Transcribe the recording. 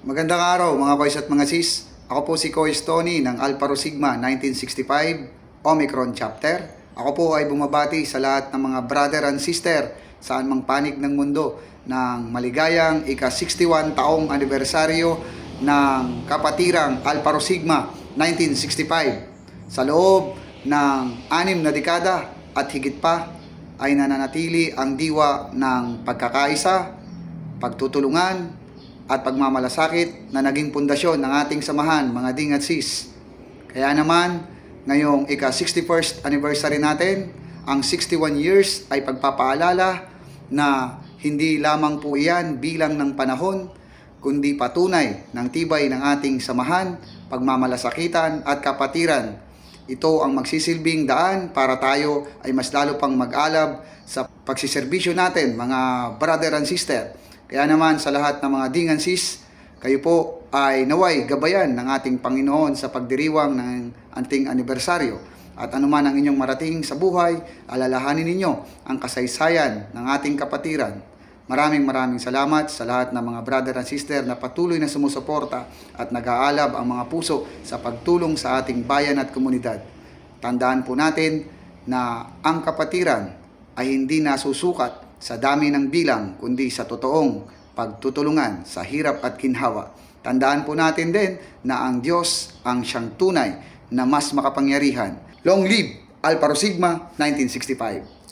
Magandang araw mga koys at mga sis. Ako po si Koys Tony ng Alpha Rho Sigma 1965 Omicron Chapter. Ako po ay bumabati sa lahat ng mga brother and sister saan mang panig ng mundo ng maligayang ika-61 taong anibersaryo ng Kapatirang Alpha Rho Sigma 1965. Sa loob ng 6 na dekada at higit pa ay nananatili ang diwa ng pagkakaisa, pagtutulungan, at pagmamalasakit na naging pundasyon ng ating samahan, mga ding at sis. Kaya naman, ngayong ika-61st anniversary natin, ang 61 years ay pagpapaalala na hindi lamang po iyan bilang ng panahon, kundi patunay ng tibay ng ating samahan, pagmamalasakitan at kapatiran. Ito ang magsisilbing daan para tayo ay mas lalo pang mag-alab sa pagsiservisyo natin, mga brother and sister. Kaya naman sa lahat ng mga ding and sis, kayo po ay naway gabayan ng ating Panginoon sa pagdiriwang ng ating anibersaryo. At anuman ang inyong marating sa buhay, alalahanin ninyo ang kasaysayan ng ating kapatiran. Maraming salamat sa lahat ng mga brother and sister na patuloy na sumusuporta at nag-aalab ang mga puso sa pagtulong sa ating bayan at komunidad. Tandaan po natin na ang kapatiran ay hindi nasusukat sa dami ng bilang, kundi sa totoong pagtutulungan sa hirap at ginhawa. Tandaan po natin din na ang Diyos ang siyang tunay na mas makapangyarihan. Long live Alpha Rho Sigma 1965!